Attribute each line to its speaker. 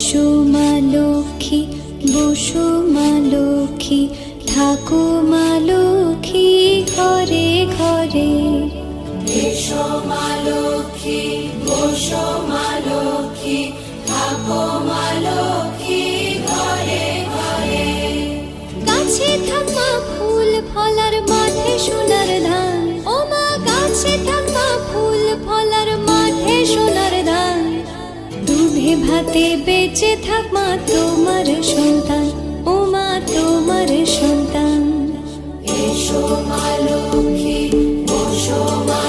Speaker 1: এসো মা লক্ষ্মী, বসো মা লক্ষ্মী, থাকো মা লক্ষ্মী ঘরে ঘরে।
Speaker 2: এসো মা লক্ষ্মী, বসো মা লক্ষ্মী, থাকো মা লক্ষ্মী ঘরে ঘরে।
Speaker 1: গাছে থাক মা ফুল ফলার, মাঠে সোনার ধান। ও মা গাছে থাক মা ফুল ফলার, মাঠে সোনার ধান। দুধে ভাতে বেঁচে থাক মা তোমার সন্তান, ও মা তোমার সন্তান।
Speaker 2: এসো মা লক্ষ্মী, বসো মা